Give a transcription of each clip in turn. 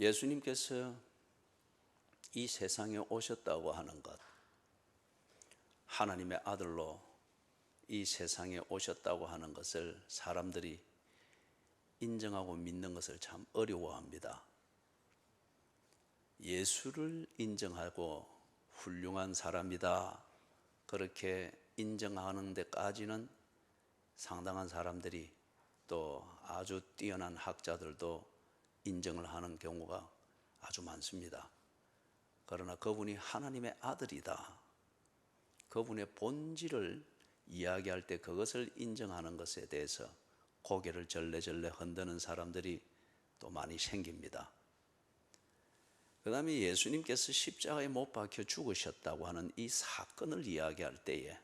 예수님께서 이 세상에 오셨다고 하는 것, 하나님의 아들로 이 세상에 오셨다고 하는 것을 사람들이 인정하고 믿는 것을 참 어려워합니다. 예수를 인정하고 훌륭한 사람이다, 그렇게 인정하는 데까지는 상당한 사람들이, 또 아주 뛰어난 학자들도 인정을 하는 경우가 아주 많습니다. 그러나 그분이 하나님의 아들이다, 그분의 본질을 이야기할 때 그것을 인정하는 것에 대해서 고개를 절레절레 흔드는 사람들이 또 많이 생깁니다. 그 다음에 예수님께서 십자가에 못 박혀 죽으셨다고 하는 이 사건을 이야기할 때에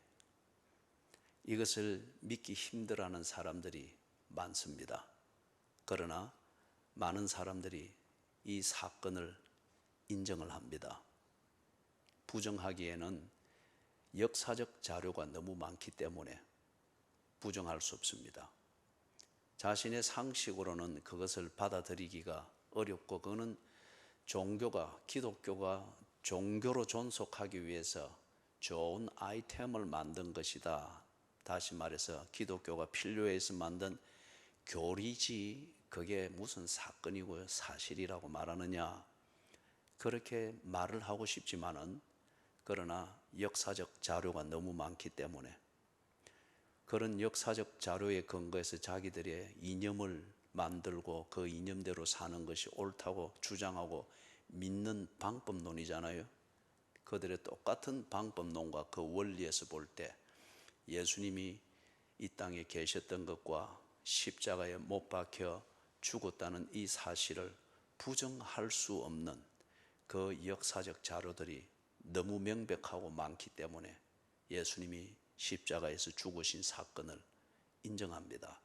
이것을 믿기 힘들어하는 사람들이 많습니다. 그러나 많은 사람들이 이 사건을 인정을 합니다. 부정하기에는 역사적 자료가 너무 많기 때문에 부정할 수 없습니다. 자신의 상식으로는 그것을 받아들이기가 어렵고, 그거는 기독교가 종교로 존속하기 위해서 좋은 아이템을 만든 것이다. 다시 말해서 기독교가 필요해서 만든 교리지, 그게 무슨 사건이고 사실이라고 말하느냐, 그렇게 말을 하고 싶지만은, 그러나 역사적 자료가 너무 많기 때문에 그런 역사적 자료에 근거해서 자기들의 이념을 만들고 그 이념대로 사는 것이 옳다고 주장하고 믿는 방법론이잖아요. 그들의 똑같은 방법론과 그 원리에서 볼 때 예수님이 이 땅에 계셨던 것과 십자가에 못 박혀 죽었다는 이 사실을 부정할 수 없는 그 역사적 자료들이 너무 명백하고 많기 때문에 예수님이 십자가에서 죽으신 사건을 인정합니다.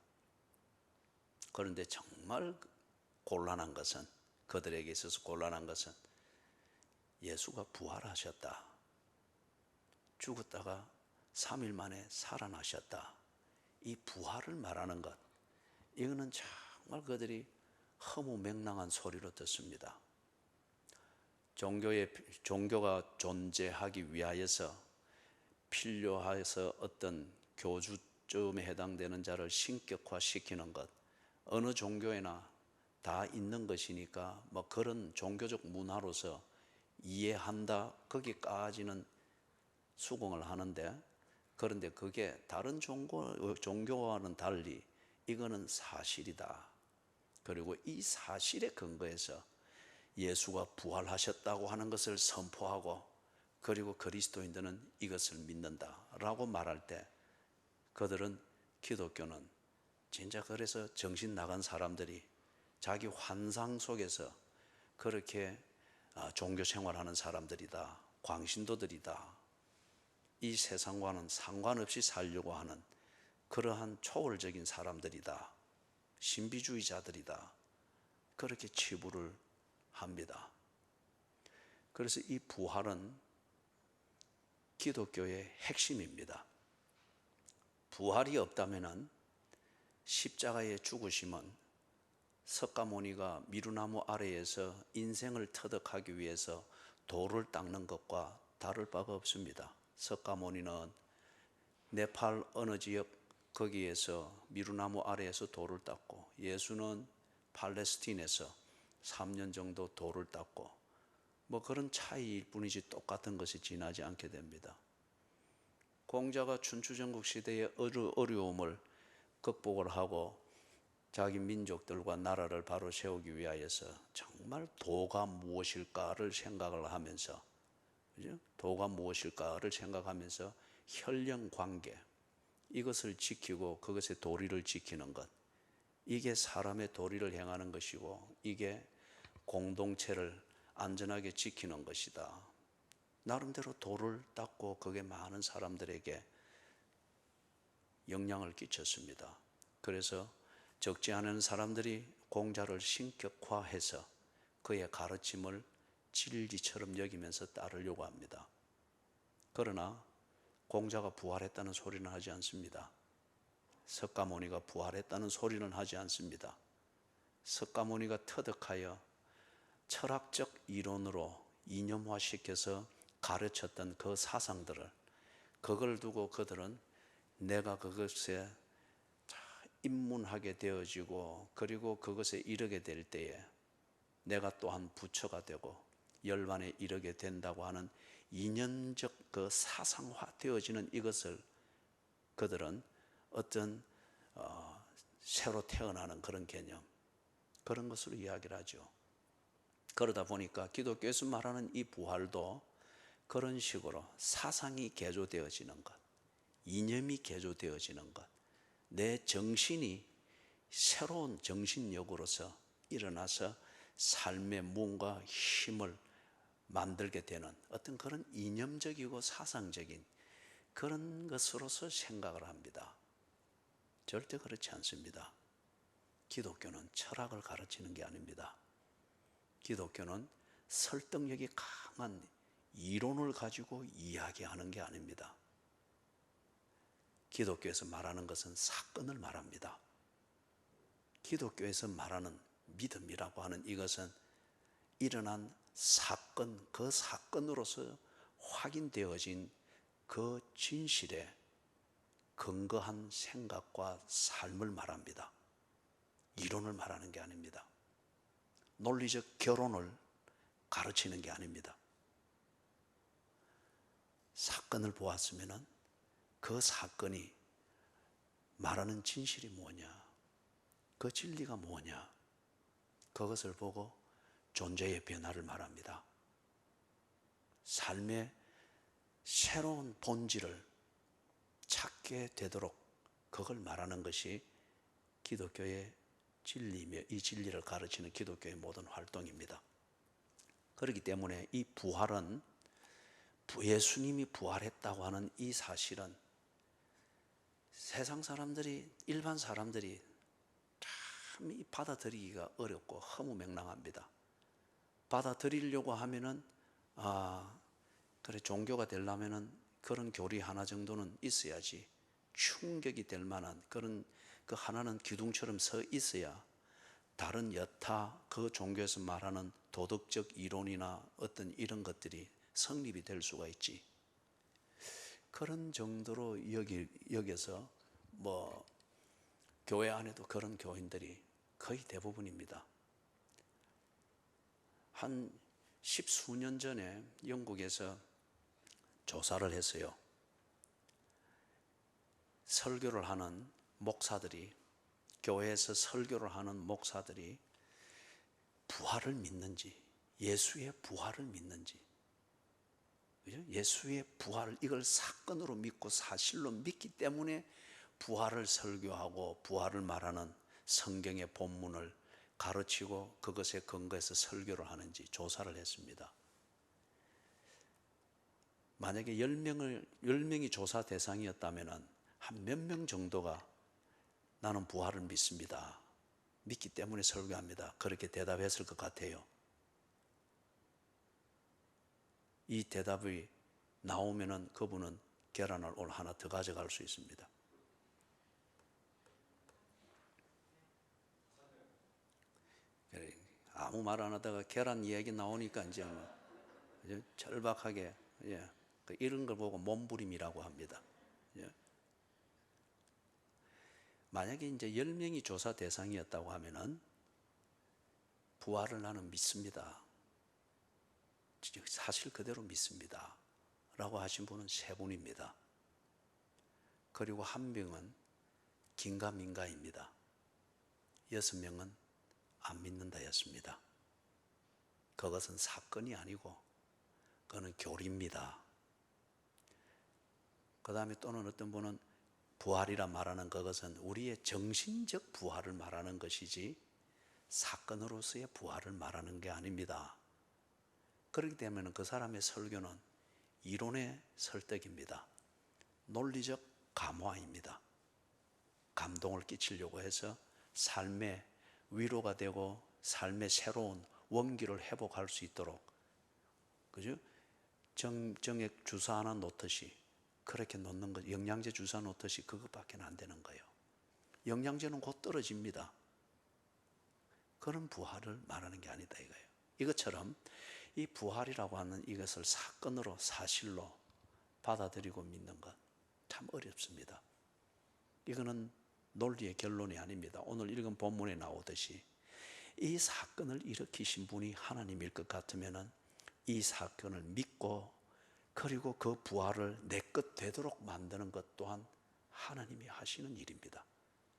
그런데 정말 곤란한 것은, 그들에게 있어서 곤란한 것은 예수가 부활하셨다, 죽었다가 3일 만에 살아나셨다, 이 부활을 말하는 것, 이거는 정말 그들이 허무맹랑한 소리로 듣습니다. 종교가 존재하기 위하여서 필요해서 어떤 교주쯤에 해당되는 자를 신격화시키는 것, 어느 종교에나 다 있는 것이니까 뭐 그런 종교적 문화로서 이해한다, 거기까지는 수긍을 하는데, 그런데 그게 다른 종교와는 달리 이거는 사실이다. 그리고 이 사실에 근거해서 예수가 부활하셨다고 하는 것을 선포하고, 그리고 그리스도인들은 이것을 믿는다라고 말할 때, 그들은, 기독교는 진짜 그래서 정신 나간 사람들이 자기 환상 속에서 그렇게 종교 생활하는 사람들이다, 광신도들이다, 이 세상과는 상관없이 살려고 하는 그러한 초월적인 사람들이다, 신비주의자들이다, 그렇게 치부를 합니다. 그래서 이 부활은 기독교의 핵심입니다. 부활이 없다면 십자가의 죽으심은 석가모니가 미루나무 아래에서 인생을 터득하기 위해서 돌을 닦는 것과 다를 바가 없습니다. 석가모니는 네팔 어느 지역 거기에서 미루나무 아래에서 돌을 닦고, 예수는 팔레스틴에서 3년 정도 돌을 닦고, 뭐 그런 차이일 뿐이지 똑같은 것이 지나지 않게 됩니다. 공자가 춘추전국 시대의 어려움을 극복을 하고 자기 민족들과 나라를 바로 세우기 위하여서 정말 도가 무엇일까를 생각을 하면서, 그죠? 도가 무엇일까를 생각하면서 혈연관계, 이것을 지키고 그것의 도리를 지키는 것, 이게 사람의 도리를 행하는 것이고, 이게 공동체를 안전하게 지키는 것이다. 나름대로 도를 닦고 그게 많은 사람들에게 영향을 끼쳤습니다. 그래서 적지 않은 사람들이 공자를 신격화해서 그의 가르침을 진리처럼 여기면서 따르려고 합니다. 그러나 공자가 부활했다는 소리는 하지 않습니다. 석가모니가 부활했다는 소리는 하지 않습니다. 석가모니가 터득하여 철학적 이론으로 이념화시켜서 가르쳤던 그 사상들을, 그걸 두고 그들은 내가 그것에 입문하게 되어지고 그리고 그것에 이르게 될 때에 내가 또한 부처가 되고 열반에 이르게 된다고 하는 이념적 그 사상화 되어지는 이것을 그들은 어떤 새로 태어나는 그런 개념, 그런 것으로 이야기를 하죠. 그러다 보니까 기독교에서 말하는 이 부활도 그런 식으로 사상이 개조되어지는 것, 이념이 개조되어지는 것, 내 정신이 새로운 정신력으로서 일어나서 삶의 무언가 힘을 만들게 되는 어떤 그런 이념적이고 사상적인 그런 것으로서 생각을 합니다. 절대 그렇지 않습니다. 기독교는 철학을 가르치는 게 아닙니다. 기독교는 설득력이 강한 이론을 가지고 이야기하는 게 아닙니다. 기독교에서 말하는 것은 사건을 말합니다. 기독교에서 말하는 믿음이라고 하는 이것은 일어난 사건, 그 사건으로서 확인되어진 그 진실에 근거한 생각과 삶을 말합니다. 이론을 말하는 게 아닙니다. 논리적 결론을 가르치는 게 아닙니다. 사건을 보았으면 그 사건이 말하는 진실이 뭐냐, 그 진리가 뭐냐, 그것을 보고 존재의 변화를 말합니다. 삶의 새로운 본질을 찾게 되도록 그걸 말하는 것이 기독교의 진리며 이 진리를 가르치는 기독교의 모든 활동입니다. 그렇기 때문에 이 부활은, 예수님이 부활했다고 하는 이 사실은 세상 사람들이, 일반 사람들이 참 받아들이기가 어렵고 허무맹랑합니다. 받아들이려고 하면은 그래, 종교가 되려면은 그런 교리 하나 정도는 있어야지, 충격이 될 만한 그런 그 하나는 기둥처럼 서 있어야 다른 여타 그 종교에서 말하는 도덕적 이론이나 어떤 이런 것들이 성립이 될 수가 있지. 그런 정도로 여겨서 뭐 교회 안에도 그런 교인들이 거의 대부분입니다. 한 10수년 전에 영국에서 조사를 했어요. 설교를 하는 목사들이, 교회에서 설교를 하는 목사들이 부활을 믿는지, 예수의 부활을 믿는지, 예수의 부활을 이걸 사건으로 믿고 사실로 믿기 때문에 부활을 설교하고 부활을 말하는 성경의 본문을 가르치고 그것에 근거해서 설교를 하는지 조사를 했습니다. 만약에 10명이 조사 대상이었다면 한 몇 명 정도가 나는 부활을 믿습니다, 믿기 때문에 설교합니다, 그렇게 대답했을 것 같아요. 이 대답이 나오면은 그분은 계란을 오늘 하나 더 가져갈 수 있습니다. 아무 말 안 하다가 계란 이야기 나오니까 이제 절박하게, 이런 걸 보고 몸부림이라고 합니다. 만약에 이제 10명이 조사 대상이었다고 하면은 부활을 나는 믿습니다, 사실 그대로 믿습니다 라고 하신 분은 3분입니다. 그리고 1명은 긴가민가입니다. 6명은 안 믿는다였습니다. 그것은 사건이 아니고 그거는 교리입니다. 그 다음에 또는 어떤 분은 부활이라 말하는 그것은 우리의 정신적 부활을 말하는 것이지 사건으로서의 부활을 말하는 게 아닙니다. 그렇기 때문에 그 사람의 설교는 이론의 설득입니다. 논리적 감화입니다. 감동을 끼치려고 해서 삶의 위로가 되고 삶의 새로운 원기를 회복할 수 있도록, 그죠? 정액 주사 하나 놓듯이 그렇게 놓는 것, 영양제 주사 놓듯이 그것밖에 안 되는 거예요. 영양제는 곧 떨어집니다. 그런 부활을 말하는 게 아니다 이거예요. 이것처럼 이 부활이라고 하는 이것을 사건으로 사실로 받아들이고 믿는 것 참 어렵습니다. 이거는 논리의 결론이 아닙니다. 오늘 읽은 본문에 나오듯이 이 사건을 일으키신 분이 하나님일 것 같으면 이 사건을 믿고 그리고 그 부활을 내 것 되도록 만드는 것 또한 하나님이 하시는 일입니다.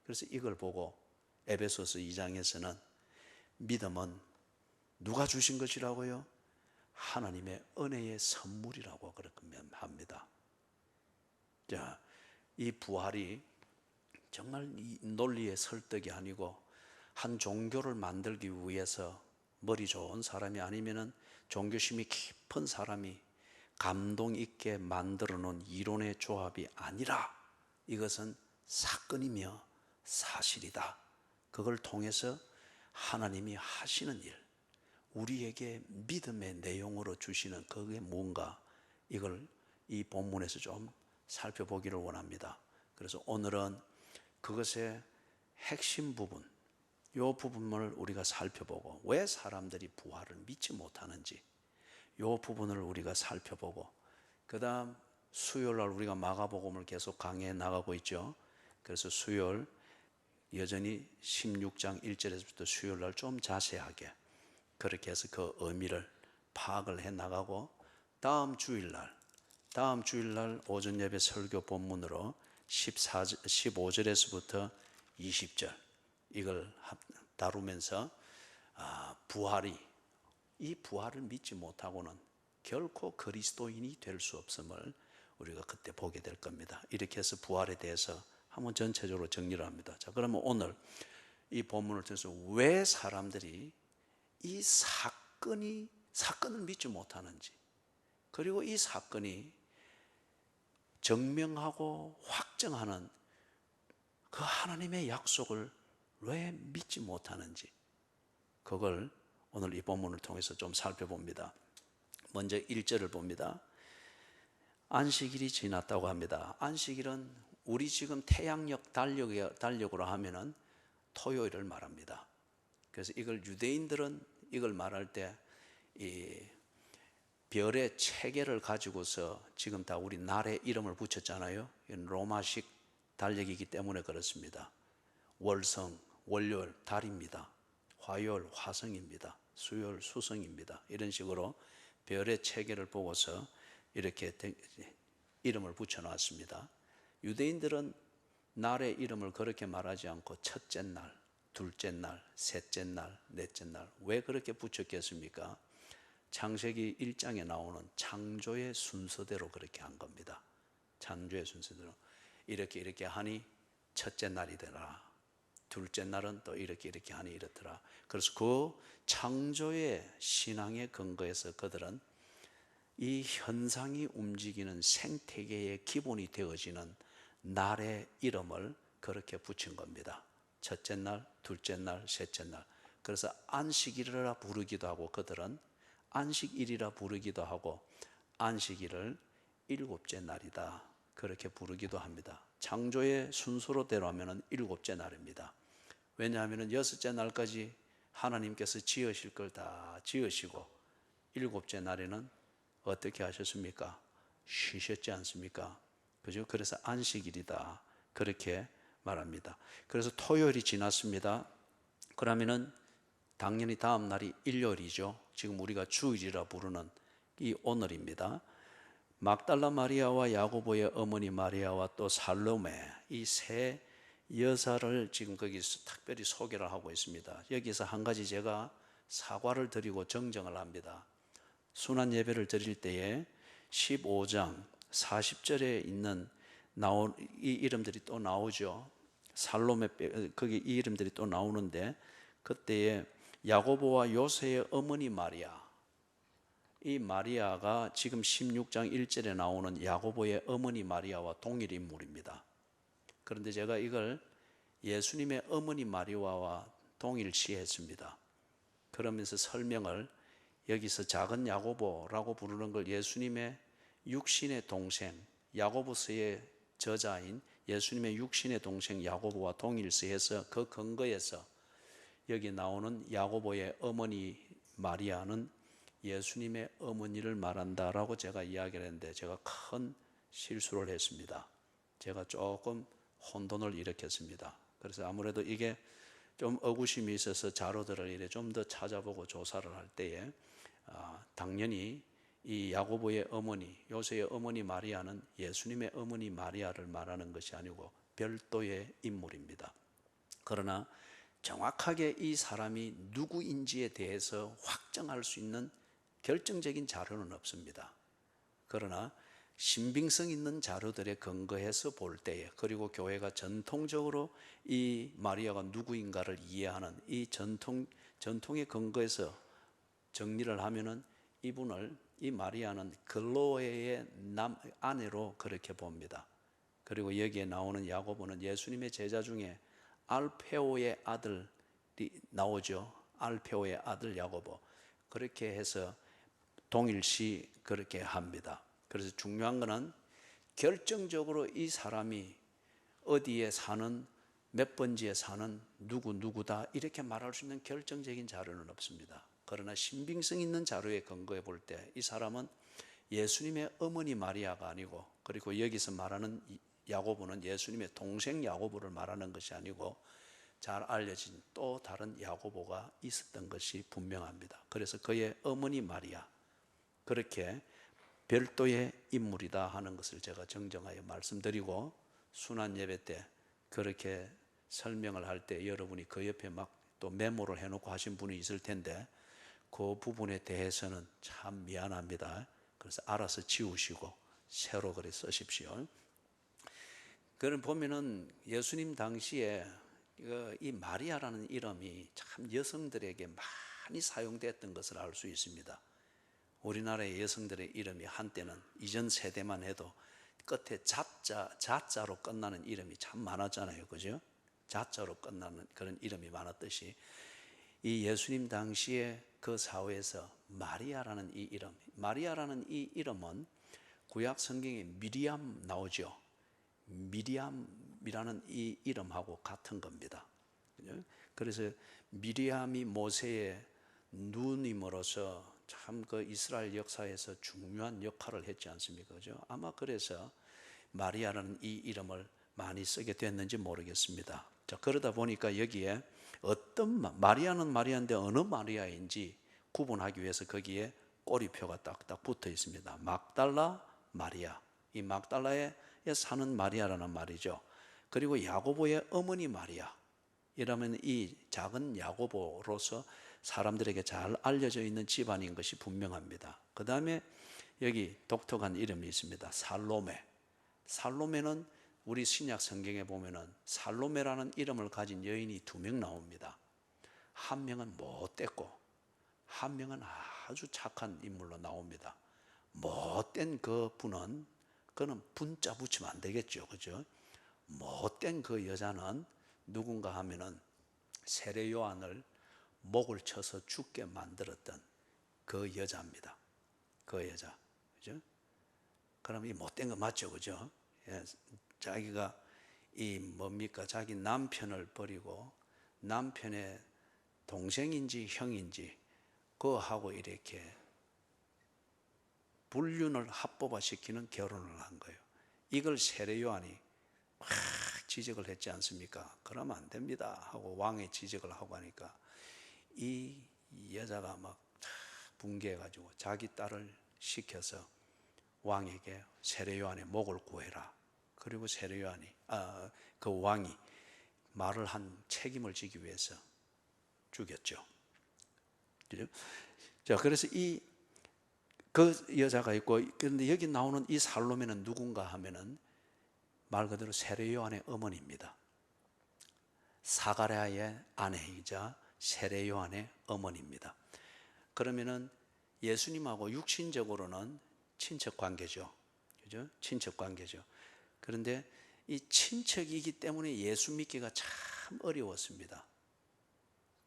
그래서 이걸 보고 에베소서 2장에서는 믿음은 누가 주신 것이라고요? 하나님의 은혜의 선물이라고 그렇게 합니다. 자, 이 부활이 정말 이 논리의 설득이 아니고 한 종교를 만들기 위해서 머리 좋은 사람이 아니면은 종교심이 깊은 사람이 감동 있게 만들어 놓은 이론의 조합이 아니라 이것은 사건이며 사실이다. 그걸 통해서 하나님이 하시는 일, 우리에게 믿음의 내용으로 주시는 그게 뭔가, 이걸 이 본문에서 좀 살펴보기를 원합니다. 그래서 오늘은 그것의 핵심 부분, 이 부분을 우리가 살펴보고 왜 사람들이 부활을 믿지 못하는지 이 부분을 우리가 살펴보고, 그 다음 수요일날 우리가 마가복음을 계속 강의해 나가고 있죠. 그래서 수요일 여전히 16장 1절에서부터 수요일날 좀 자세하게 그렇게 해서 그 의미를 파악을 해 나가고, 다음 주일날 오전 예배 설교 본문으로 15절에서부터 20절 이걸 다루면서 이 부활을 믿지 못하고는 결코 그리스도인이 될 수 없음을 우리가 그때 보게 될 겁니다. 이렇게 해서 부활에 대해서 한번 전체적으로 정리를 합니다. 자, 그러면 오늘 이 본문을 통해서 왜 사람들이 이 사건을 믿지 못하는지, 그리고 이 사건이 증명하고 확정하는 그 하나님의 약속을 왜 믿지 못하는지, 그걸 오늘 이 본문을 통해서 좀 살펴봅니다. 먼저 1절을 봅니다. 안식일이 지났다고 합니다. 안식일은 우리 지금 태양력 달력으로 하면은 토요일을 말합니다. 그래서 이걸 유대인들은 이걸 말할 때 이 별의 체계를 가지고서 지금 다 우리 날의 이름을 붙였잖아요. 로마식 달력이기 때문에 그렇습니다. 월성, 월요일 달입니다. 화요일 화성입니다. 수요일 수성입니다. 이런 식으로 별의 체계를 보고서 이렇게 이름을 붙여놨습니다. 유대인들은 날의 이름을 그렇게 말하지 않고 첫째 날, 둘째 날, 셋째 날, 넷째 날, 왜 그렇게 붙였겠습니까? 창세기 1장에 나오는 창조의 순서대로 그렇게 한 겁니다. 창조의 순서대로 이렇게 하니 첫째 날이 되라, 둘째 날은 또 이렇게 하니 이렇더라. 그래서 그 창조의 신앙의 근거에서 그들은 이 현상이 움직이는 생태계의 기본이 되어지는 날의 이름을 그렇게 붙인 겁니다. 첫째 날, 둘째 날, 셋째 날. 그래서 안식일이라 부르기도 하고, 그들은 안식일이라 부르기도 하고, 안식일을 일곱째 날이다 그렇게 부르기도 합니다. 창조의 순서로대로 하면 일곱째 날입니다. 왜냐하면 여섯째 날까지 하나님께서 지으실 걸 다 지으시고 일곱째 날에는 어떻게 하셨습니까? 쉬셨지 않습니까? 그죠? 그래서 안식일이다 그렇게 말합니다. 그래서 토요일이 지났습니다. 그러면은 당연히 다음 날이 일요일이죠. 지금 우리가 주일이라 부르는 이 오늘입니다. 막달라 마리아와 야고보의 어머니 마리아와 또 살로메, 이 세 여사를 지금 거기서 특별히 소개를 하고 있습니다. 여기서 한 가지 제가 사과를 드리고 정정을 합니다. 순환 예배를 드릴 때에 15장 40절에 있는 이 이름들이 또 나오죠. 살로메, 거기 이 이름들이 또 나오는데, 그때에 야고보와 요새의 어머니 마리아, 이 마리아가 지금 16장 1절에 나오는 야고보의 어머니 마리아와 동일 인물입니다. 그런데 제가 이걸 예수님의 어머니 마리아와 동일시했습니다. 그러면서 설명을, 여기서 작은 야고보라고 부르는 걸 예수님의 육신의 동생, 야고보서의 저자인 예수님의 육신의 동생 야고보와 동일시해서 그 근거에서 여기 나오는 야고보의 어머니 마리아는 예수님의 어머니를 말한다라고 제가 이야기를 했는데 제가 큰 실수를 했습니다. 제가 조금 혼돈을 일으켰습니다. 그래서 아무래도 이게 좀 의구심이 있어서 자료들을 이래 좀 더 찾아보고 조사를 할 때에 당연히 이 야고보의 어머니, 요새의 어머니 마리아는 예수님의 어머니 마리아를 말하는 것이 아니고 별도의 인물입니다. 그러나 정확하게 이 사람이 누구인지에 대해서 확정할 수 있는 결정적인 자료는 없습니다. 그러나 신빙성 있는 자료들에 근거해서 볼 때에, 그리고 교회가 전통적으로 이 마리아가 누구인가를 이해하는 이 전통에 근거해서 정리를 하면은 이 마리아는 글로에의 아내로 그렇게 봅니다. 그리고 여기에 나오는 야고보는 예수님의 제자 중에 알페오의 아들이 나오죠. 알페오의 아들 야고보. 그렇게 해서 동일시 그렇게 합니다. 그래서 중요한 것은 결정적으로 이 사람이 어디에 사는, 몇 번지에 사는 누구다 이렇게 말할 수 있는 결정적인 자료는 없습니다. 그러나 신빙성 있는 자료에 근거해 볼 때 이 사람은 예수님의 어머니 마리아가 아니고, 그리고 여기서 말하는 야고보는 예수님의 동생 야고보를 말하는 것이 아니고 잘 알려진 또 다른 야고보가 있었던 것이 분명합니다. 그래서 그의 어머니 마리아, 그렇게 별도의 인물이다 하는 것을 제가 정정하여 말씀드리고, 순환 예배 때 그렇게 설명을 할 때 여러분이 그 옆에 막 또 메모를 해놓고 하신 분이 있을 텐데 그 부분에 대해서는 참 미안합니다. 그래서 알아서 지우시고 새로 그래 쓰십시오. 그런 보면은 예수님 당시에 이 마리아라는 이름이 참 여성들에게 많이 사용됐던 것을 알 수 있습니다. 우리나라의 여성들의 이름이 한때는 이전 세대만 해도 끝에 자자로 끝나는 이름이 참 많았잖아요. 그죠? 자자로 끝나는 그런 이름이 많았듯이 이 예수님 당시에 그 사회에서 마리아라는 이 이름은 구약 성경에 미리암 나오죠. 미리암이라는 이 이름하고 같은 겁니다. 그래서 미리암이 모세의 누님으로서 참 그 이스라엘 역사에서 중요한 역할을 했지 않습니까? 그죠? 아마 그래서 마리아라는 이 이름을 많이 쓰게 됐는지 모르겠습니다. 자, 그러다 보니까 여기에 어떤 마리아는 마리아인데 어느 마리아인지 구분하기 위해서 거기에 꼬리표가 딱딱 붙어 있습니다. 막달라 마리아. 이 막달라에 사는 마리아라는 말이죠. 그리고 야고보의 어머니 마리아. 이러면 이 작은 야고보로서 사람들에게 잘 알려져 있는 집안인 것이 분명합니다. 그 다음에 여기 독특한 이름이 있습니다. 살로메. 살로메는 우리 신약 성경에 보면은 살로메라는 이름을 가진 여인이 2명 나옵니다. 한 명은 못됐고 한 명은 아주 착한 인물로 나옵니다. 못된 그는 분자 붙이면 안 되겠죠. 그죠? 못된 그 여자는 누군가 하면은 세례 요한을 목을 쳐서 죽게 만들었던 그 여자입니다. 그 여자. 그죠? 그럼 이 못된 거 맞죠? 그죠? 예, 자기가 자기 남편을 버리고 남편의 동생인지 형인지 그하고 이렇게 불륜을 합법화시키는 결혼을 한 거예요. 이걸 세례 요한이 막 지적을 했지 않습니까? 그러면 안 됩니다 하고 왕의 지적을 하고 하니까 이 여자가 막 분개해가지고 자기 딸을 시켜서 왕에게 세례 요한의 목을 구해라. 그리고 세례 요한이 그 왕이 말을 한 책임을 지기 위해서 죽였죠. 그죠? 자, 그래서 그 여자가 있고, 그런데 여기 나오는 이 살로메는 누군가 하면은 말 그대로 세례 요한의 어머니입니다. 사가랴의 아내이자 세례 요한의 어머니입니다. 그러면은 예수님하고 육신적으로는 친척 관계죠. 그죠? 친척 관계죠. 그런데 이 친척이기 때문에 예수 믿기가 참 어려웠습니다.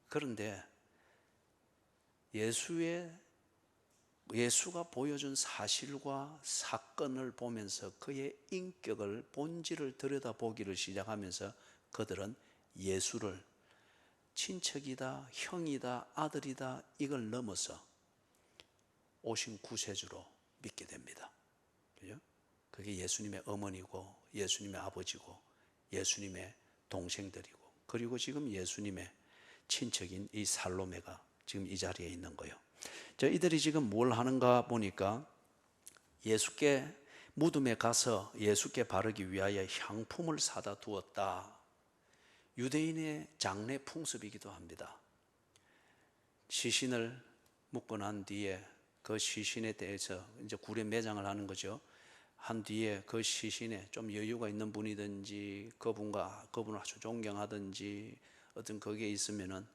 그런데 예수가 보여준 사실과 사건을 보면서 그의 인격을, 본질을 들여다보기를 시작하면서 그들은 예수를 친척이다, 형이다, 아들이다 이걸 넘어서 오신 구세주로 믿게 됩니다. 그죠? 그게 예수님의 어머니고 예수님의 아버지고 예수님의 동생들이고 그리고 지금 예수님의 친척인 이 살로메가 지금 이 자리에 있는 거예요. 이들이 지금 뭘 하는가 보니까 예수께 무덤에 가서 예수께 바르기 위하여 향품을 사다 두었다. 유대인의 장례 풍습이기도 합니다. 시신을 묻고 난 뒤에 그 시신에 대해서 이제 굴에 매장을 하는 거죠. 한 뒤에 그 시신에 좀 여유가 있는 분이든지 그분을 아주 존경하든지 어떤 거기에 있으면은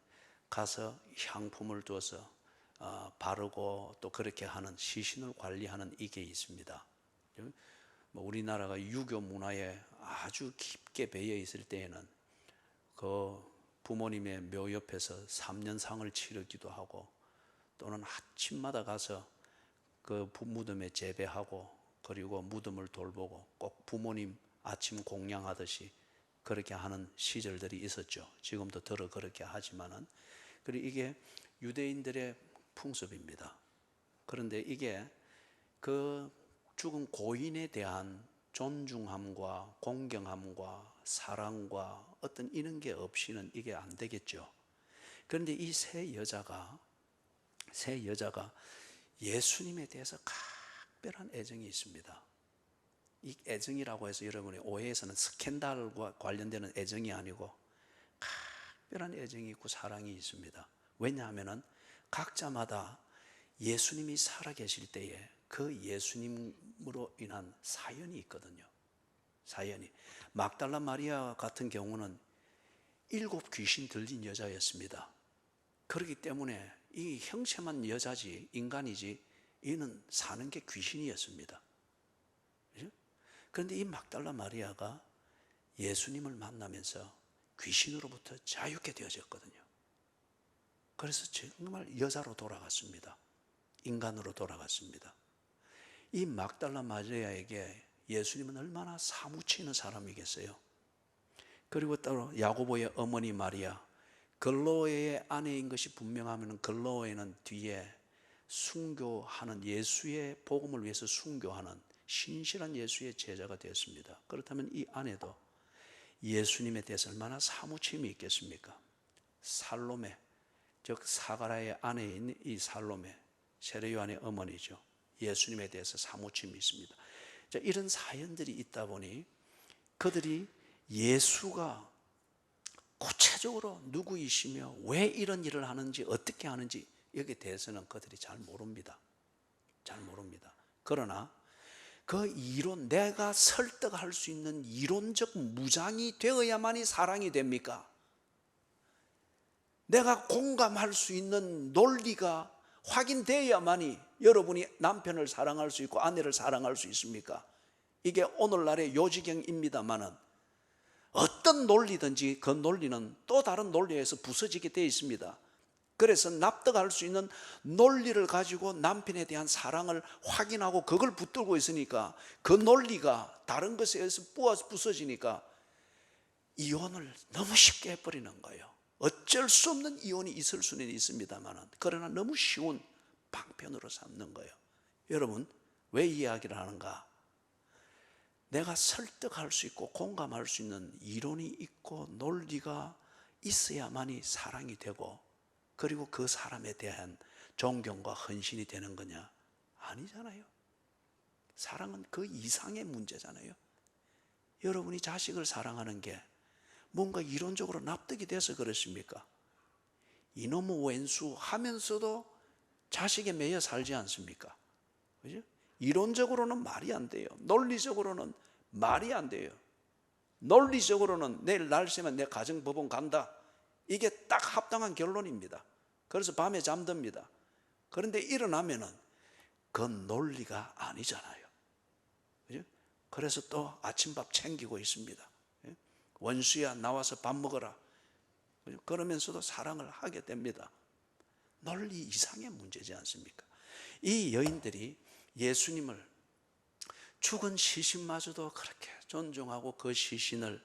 가서 향품을 두어서 바르고 또 그렇게 하는 시신을 관리하는 이게 있습니다. 우리나라가 유교 문화에 아주 깊게 배어 있을 때에는 그 부모님의 묘 옆에서 3년상을 치르기도 하고 또는 아침마다 가서 그 무덤에 재배하고 그리고 무덤을 돌보고 꼭 부모님 아침 공양하듯이 그렇게 하는 시절들이 있었죠. 지금도 더러 그렇게 하지만은 그리고 이게 유대인들의 풍습입니다. 그런데 이게 그 죽은 고인에 대한 존중함과 공경함과 사랑과 어떤 이런 게 없이는 이게 안 되겠죠. 그런데 이 세 여자가 예수님에 대해서 각별한 애정이 있습니다. 이 애정이라고 해서 여러분이 오해해서는 스캔들과 관련되는 애정이 아니고 특별한 애정이 있고 사랑이 있습니다. 왜냐하면 각자마다 예수님이 살아계실 때에 그 예수님으로 인한 사연이 있거든요. 사연이. 막달라 마리아 같은 경우는 7 귀신 들린 여자였습니다. 그렇기 때문에 이 형체만 여자지 인간이지 이는 사는 게 귀신이었습니다. 그런데 이 막달라 마리아가 예수님을 만나면서 귀신으로부터 자유케 되어졌거든요. 그래서 정말 여자로 돌아갔습니다. 인간으로 돌아갔습니다. 이 막달라 마리아에게 예수님은 얼마나 사무치는 사람이겠어요. 그리고 또 야고보의 어머니 마리아, 글로에의 아내인 것이 분명하면 글로에는 뒤에 순교하는 예수의 복음을 위해서 순교하는 신실한 예수의 제자가 되었습니다. 그렇다면 이 아내도 예수님에 대해서 얼마나 사무침이 있겠습니까? 살로메, 즉 사가랴의 아내인 이 살로메, 세례 요한의 어머니죠. 예수님에 대해서 사무침이 있습니다. 자, 이런 사연들이 있다 보니 그들이 예수가 구체적으로 누구이시며 왜 이런 일을 하는지 어떻게 하는지 여기에 대해서는 그들이 잘 모릅니다. 잘 모릅니다. 그러나 그 이론, 내가 설득할 수 있는 이론적 무장이 되어야만이 사랑이 됩니까? 내가 공감할 수 있는 논리가 확인되어야만이 여러분이 남편을 사랑할 수 있고 아내를 사랑할 수 있습니까? 이게 오늘날의 요지경입니다마는 어떤 논리든지 그 논리는 또 다른 논리에서 부서지게 되어 있습니다. 그래서 납득할 수 있는 논리를 가지고 남편에 대한 사랑을 확인하고 그걸 붙들고 있으니까 그 논리가 다른 것에 의해서 부서지니까 이혼을 너무 쉽게 해버리는 거예요. 어쩔 수 없는 이혼이 있을 수는 있습니다만 그러나 너무 쉬운 방편으로 삼는 거예요. 여러분 왜 이 이야기를 하는가? 내가 설득할 수 있고 공감할 수 있는 이론이 있고 논리가 있어야만이 사랑이 되고 그리고 그 사람에 대한 존경과 헌신이 되는 거냐? 아니잖아요. 사랑은 그 이상의 문제잖아요. 여러분이 자식을 사랑하는 게 뭔가 이론적으로 납득이 돼서 그렇습니까? 이놈의 왼수 하면서도 자식에 매여 살지 않습니까? 그죠? 이론적으로는 말이 안 돼요. 논리적으로는 말이 안 돼요. 논리적으로는 내일 날 새면 내 가정법원 간다. 이게 딱 합당한 결론입니다. 그래서 밤에 잠듭니다. 그런데 일어나면은 그 논리가 아니잖아요. 그죠? 그래서 또 아침밥 챙기고 있습니다. 원수야 나와서 밥 먹어라. 그러면서도 사랑을 하게 됩니다. 논리 이상의 문제지 않습니까? 이 여인들이 예수님을 죽은 시신마저도 그렇게 존중하고 그 시신을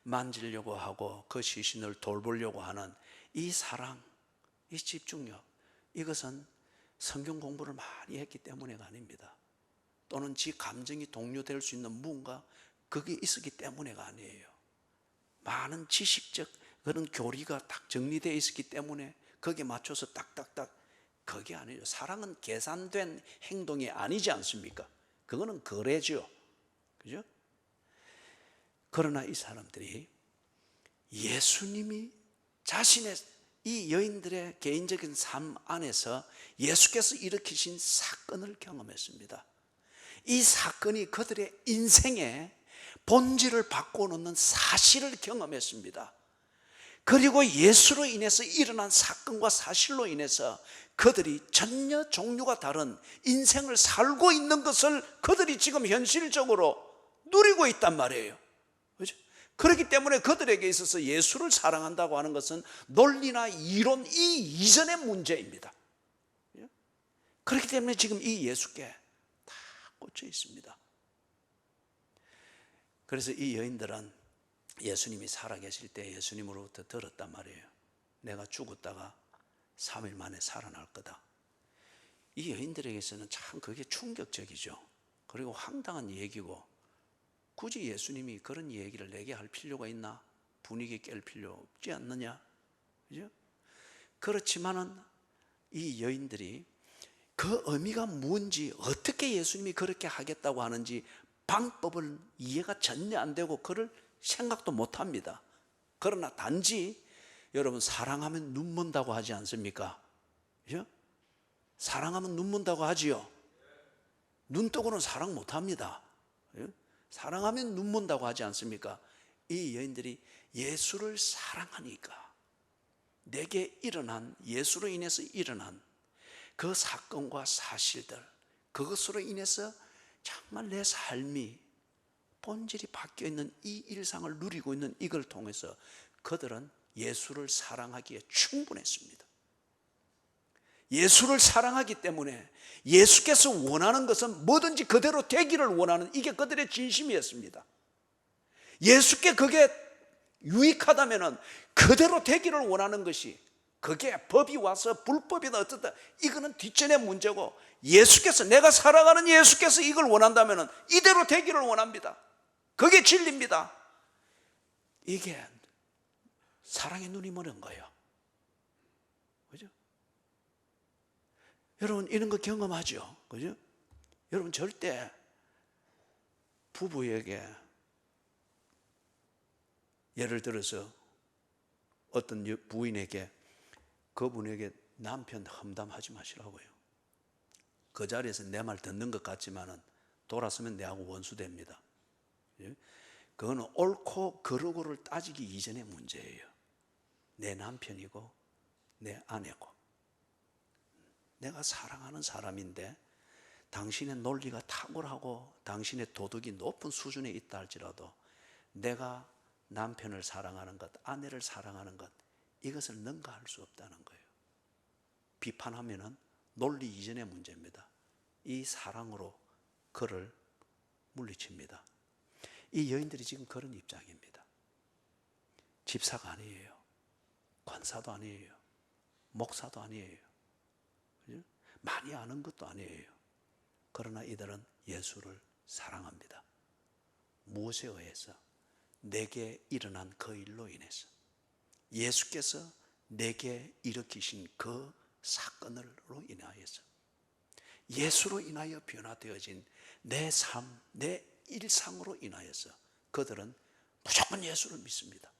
만지려고 하고 그 시신을 돌보려고 하는 이 사랑, 이 집중력, 이것은 성경 공부를 많이 했기 때문에가 아닙니다. 또는 지 감정이 동요될 수 있는 무언가 그게 있었기 때문에가 아니에요. 많은 지식적 그런 교리가 딱 정리되어 있었기 때문에 거기에 맞춰서 딱딱딱, 그게 아니에요. 사랑은 계산된 행동이 아니지 않습니까? 그거는 거래죠. 그죠? 그러나 이 사람들이 예수님이 자신의 이 여인들의 개인적인 삶 안에서 예수께서 일으키신 사건을 경험했습니다. 이 사건이 그들의 인생의 본질을 바꿔놓는 사실을 경험했습니다. 그리고 예수로 인해서 일어난 사건과 사실로 인해서 그들이 전혀 종류가 다른 인생을 살고 있는 것을 그들이 지금 현실적으로 누리고 있단 말이에요. 그렇죠? 그렇기 때문에 그들에게 있어서 예수를 사랑한다고 하는 것은 논리나 이론 이 이전의 문제입니다. 그렇기 때문에 지금 이 예수께 다 꽂혀 있습니다. 그래서 이 여인들은 예수님이 살아계실 때 예수님으로부터 들었단 말이에요. 내가 죽었다가 3일 만에 살아날 거다. 이 여인들에게서는 참 그게 충격적이죠. 그리고 황당한 얘기고, 굳이 예수님이 그런 얘기를 내게 할 필요가 있나? 분위기 깰 필요 없지 않느냐? 그죠? 그렇지만은 이 여인들이 그 의미가 뭔지, 어떻게 예수님이 그렇게 하겠다고 하는지 방법을 이해가 전혀 안 되고 그를 생각도 못 합니다. 그러나 단지 여러분, 사랑하면 눈 먼다고 하지 않습니까? 그죠? 사랑하면 눈 먼다고 하지요. 눈 뜨고는 사랑 못 합니다. 그죠? 사랑하면 눈 먼다고 하지 않습니까? 이 여인들이 예수를 사랑하니까 내게 일어난, 예수로 인해서 일어난 그 사건과 사실들, 그것으로 인해서 정말 내 삶이 본질이 바뀌어있는 이 일상을 누리고 있는 이걸 통해서 그들은 예수를 사랑하기에 충분했습니다. 예수를 사랑하기 때문에 예수께서 원하는 것은 뭐든지 그대로 되기를 원하는, 이게 그들의 진심이었습니다. 예수께 그게 유익하다면 그대로 되기를 원하는 것이, 그게 법이 와서 불법이다 어떻다 이거는 뒷전의 문제고, 예수께서, 내가 살아가는 예수께서 이걸 원한다면 이대로 되기를 원합니다. 그게 진리입니다. 이게 사랑의 눈이 머는 거예요. 그죠? 여러분 이런 거 경험하죠? 그죠? 여러분 절대 부부에게, 예를 들어서 어떤 부인에게 그분에게 남편 험담하지 마시라고요. 그 자리에서 내 말 듣는 것 같지만은 돌아서면 내하고 원수됩니다. 그거는 옳고 그르고를 따지기 이전의 문제예요. 내 남편이고 내 아내고 내가 사랑하는 사람인데 당신의 논리가 탁월하고 당신의 도덕이 높은 수준에 있다 할지라도 내가 남편을 사랑하는 것, 아내를 사랑하는 것, 이것을 능가할 수 없다는 거예요. 비판하면은 논리 이전의 문제입니다. 이 사랑으로 그를 물리칩니다. 이 여인들이 지금 그런 입장입니다. 집사가 아니에요. 권사도 아니에요. 목사도 아니에요. 그죠? 많이 아는 것도 아니에요. 그러나 이들은 예수를 사랑합니다. 무엇에 의해서? 내게 일어난 그 일로 인해서, 예수께서 내게 일으키신 그 사건으로 인하여서, 예수로 인하여 변화되어진 내 삶, 내 일상으로 인하여서 그들은 무조건 예수를 믿습니다.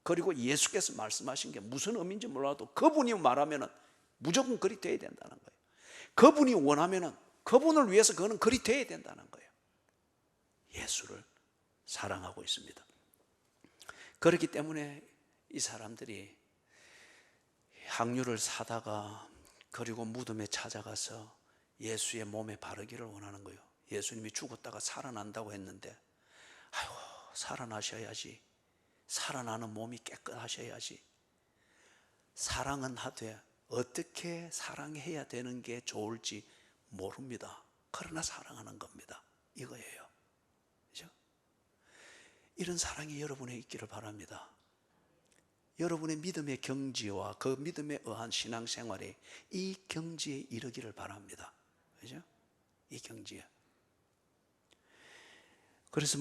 그리고 예수께서 말씀하신 게 무슨 의미인지 몰라도 그분이 말하면 무조건 그리 돼야 된다는 거예요. 그분이 원하면 그분을 위해서 그거는 그리 돼야 된다는 거예요. 예수를 사랑하고 있습니다. 그렇기 때문에 이 사람들이 향유를 사다가 그리고 무덤에 찾아가서 예수의 몸에 바르기를 원하는 거예요. 예수님이 죽었다가 살아난다고 했는데, 아이고 살아나셔야지, 살아나는 몸이 깨끗하셔야지. 사랑은 하되 어떻게 사랑해야 되는 게 좋을지 모릅니다. 그러나 사랑하는 겁니다. 이거예요. 그렇죠? 이런 사랑이 여러분에 있기를 바랍니다. 여러분의 믿음의 경지와 그 믿음에 의한 신앙생활에 이 경지에 이르기를 바랍니다. 그죠? 이 경지에. 그래서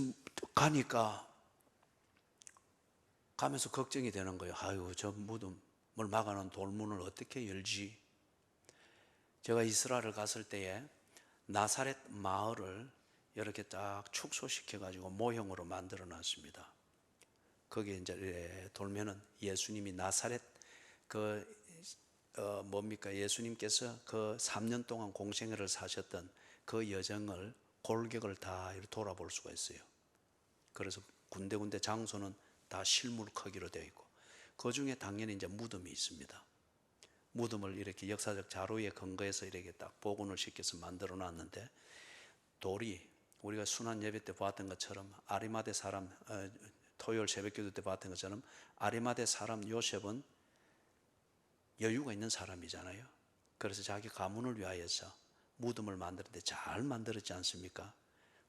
가면서 걱정이 되는 거예요. 아유, 저 무덤을 막아놓은 돌문을 어떻게 열지? 제가 이스라엘을 갔을 때에 나사렛 마을을 이렇게 딱 축소시켜가지고 모형으로 만들어 놨습니다. 거기에 이제 돌면은 예수님이 나사렛 예수님께서 그 3년 동안 공생애를 사셨던 그 여정을 골격을 다 돌아볼 수가 있어요. 그래서 군데군데 장소는 다 실물 크기로 되어 있고 그 중에 당연히 이제 무덤이 있습니다. 무덤을 이렇게 역사적 자료에 근거해서 이렇게 딱 복원을 시켜서 만들어 놨는데 돌이 우리가 순환 예배 때 보았던 것처럼 아리마대 사람 토요일 새벽기도 때 봤던 것처럼 아리마대 사람 요셉은 여유가 있는 사람이잖아요. 그래서 자기 가문을 위하여서 무덤을 만드는데 잘 만들었지 않습니까?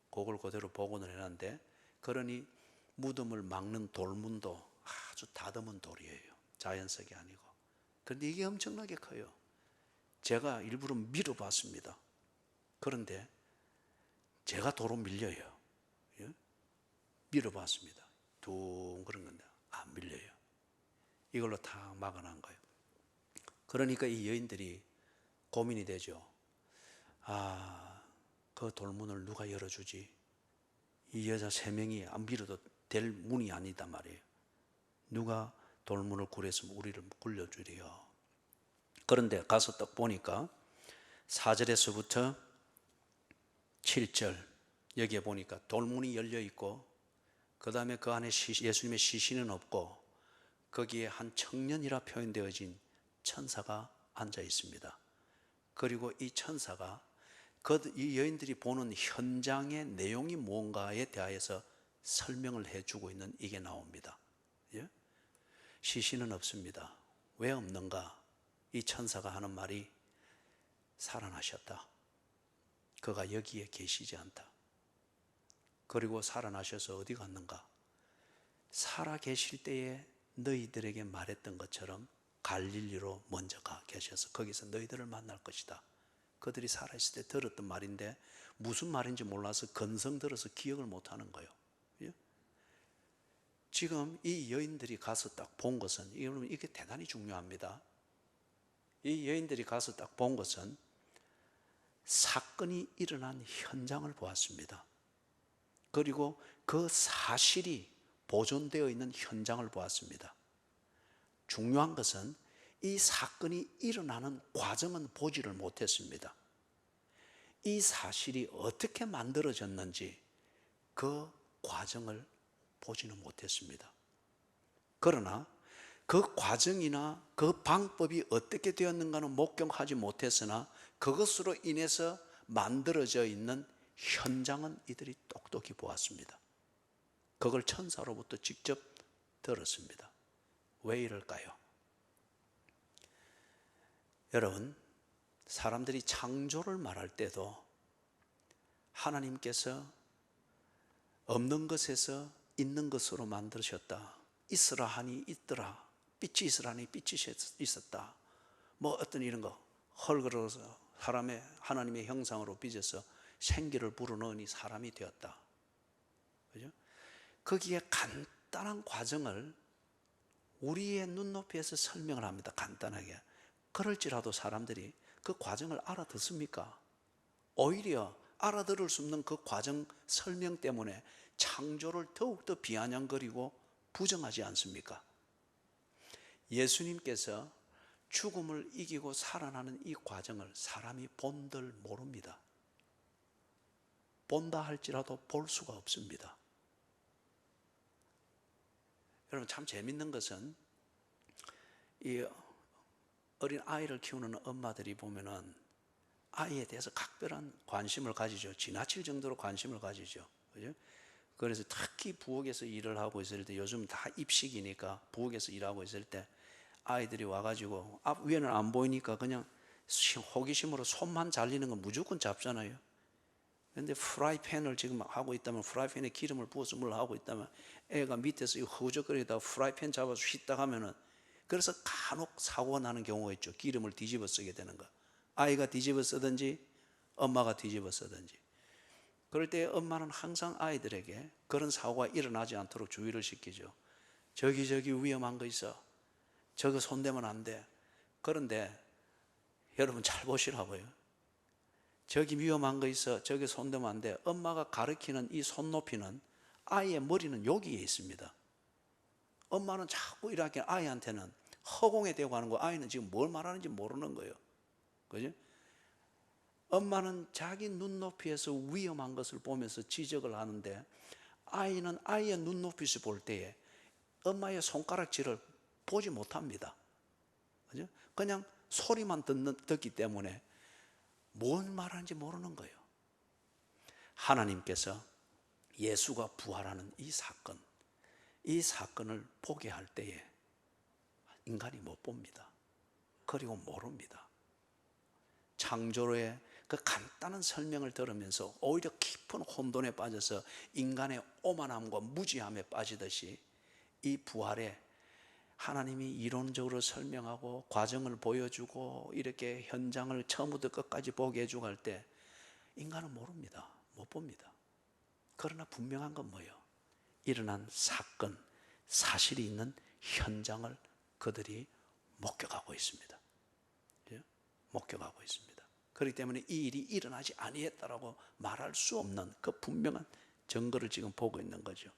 그걸 그대로 복원을 해놨는데 그러니 무덤을 막는 돌문도 아주 다듬은 돌이에요. 자연석이 아니고. 그런데 이게 엄청나게 커요. 제가 일부러 밀어봤습니다. 그런데 제가 도로 밀려요. 밀어봤습니다. 둥그런 건데 안 밀려요. 이걸로 탁 막아놓은 거예요. 그러니까 이 여인들이 고민이 되죠. 그 돌문을 누가 열어주지? 이 여자 3명이 안 밀어도 될 문이 아니다 말이에요. 누가 돌문을 구려서 우리를 굴려주리요. 그런데 가서 딱 보니까 4절에서부터 7절 여기에 보니까 돌문이 열려 있고 그 다음에 그 안에 예수님의 시신은 없고 거기에 한 청년이라 표현되어진 천사가 앉아 있습니다. 그리고 이 천사가 이 여인들이 보는 현장의 내용이 뭔가에 대하여서 설명을 해주고 있는 이게 나옵니다. 시신은 없습니다. 왜 없는가? 이 천사가 하는 말이 살아나셨다. 그가 여기에 계시지 않다. 그리고 살아나셔서 어디 갔는가? 살아 계실 때에 너희들에게 말했던 것처럼 갈릴리로 먼저 가 계셔서 거기서 너희들을 만날 것이다. 그들이 살아있을 때 들었던 말인데 무슨 말인지 몰라서 건성 들어서 기억을 못하는 거예요. 지금 이 여인들이 가서 딱 본 것은 이게 대단히 중요합니다. 이 여인들이 가서 딱 본 것은 사건이 일어난 현장을 보았습니다. 그리고 그 사실이 보존되어 있는 현장을 보았습니다. 중요한 것은 이 사건이 일어나는 과정은 보지를 못했습니다. 이 사실이 어떻게 만들어졌는지 그 과정을 보지는 못했습니다. 그러나 그 과정이나 그 방법이 어떻게 되었는가는 목격하지 못했으나 그것으로 인해서 만들어져 있는 현장은 이들이 똑똑히 보았습니다. 그걸 천사로부터 직접 들었습니다. 왜 이럴까요? 여러분, 사람들이 창조를 말할 때도 하나님께서 없는 것에서 있는 것으로 만드셨다. 있으라 하니 있더라. 빛이 있으라 하니 빛이 있었다. 뭐 어떤 이런 거 헐거려서 하나님의 형상으로 빚어서 생기를 불어넣으니 사람이 되었다. 그죠? 거기에 간단한 과정을 우리의 눈높이에서 설명을 합니다. 간단하게. 그럴지라도 사람들이 그 과정을 알아듣습니까? 오히려 알아들을 수 없는 그 과정 설명 때문에 창조를 더욱더 비아냥거리고 부정하지 않습니까? 예수님께서 죽음을 이기고 살아나는 이 과정을 사람이 본들 모릅니다. 본다 할지라도 볼 수가 없습니다. 여러분, 참 재밌는 것은 이 어린 아이를 키우는 엄마들이 보면은 아이에 대해서 각별한 관심을 가지죠. 지나칠 정도로 관심을 가지죠. 그죠? 그래서 특히 부엌에서 일을 하고 있을 때, 요즘 다 입식이니까 부엌에서 일하고 있을 때 아이들이 와가지고 앞 위에는 안 보이니까 그냥 호기심으로 손만 잘리는 건 무조건 잡잖아요. 근데 프라이팬을 지금 하고 있다면, 프라이팬에 기름을 부어서 뭘 하고 있다면 애가 밑에서 허우적거리다가 프라이팬 잡아서 휘딱 하면은 그래서 간혹 사고가 나는 경우가 있죠. 기름을 뒤집어 쓰게 되는 거. 아이가 뒤집어 쓰든지 엄마가 뒤집어 쓰든지. 그럴 때 엄마는 항상 아이들에게 그런 사고가 일어나지 않도록 주의를 시키죠. 저기 위험한 거 있어. 저거 손대면 안 돼. 그런데 여러분 잘 보시라고요. 저기 위험한 거 있어. 저기 손대면 안 돼. 엄마가 가리키는 이 손높이는 아이의 머리는 여기에 있습니다. 엄마는 자꾸 이렇게 아이한테는 허공에 대고 하는 거, 아이는 지금 뭘 말하는지 모르는 거예요. 그죠? 엄마는 자기 눈높이에서 위험한 것을 보면서 지적을 하는데, 아이는 아이의 눈높이에서 볼 때에 엄마의 손가락질을 보지 못합니다. 그죠? 그냥 소리만 듣기 때문에 뭔 말하는지 모르는 거예요. 하나님께서 예수가 부활하는 이 사건을 보게 할 때에 인간이 못 봅니다. 그리고 모릅니다. 창조로의 그 간단한 설명을 들으면서 오히려 깊은 혼돈에 빠져서 인간의 오만함과 무지함에 빠지듯이 이 부활에 하나님이 이론적으로 설명하고 과정을 보여주고 이렇게 현장을 처음부터 끝까지 보게 해주고 할 때 인간은 모릅니다. 못 봅니다. 그러나 분명한 건 뭐예요? 일어난 사건, 사실이 있는 현장을 그들이 목격하고 있습니다. 목격하고 있습니다. 그렇기 때문에 이 일이 일어나지 아니했다라고 말할 수 없는 그 분명한 증거를 지금 보고 있는 거죠.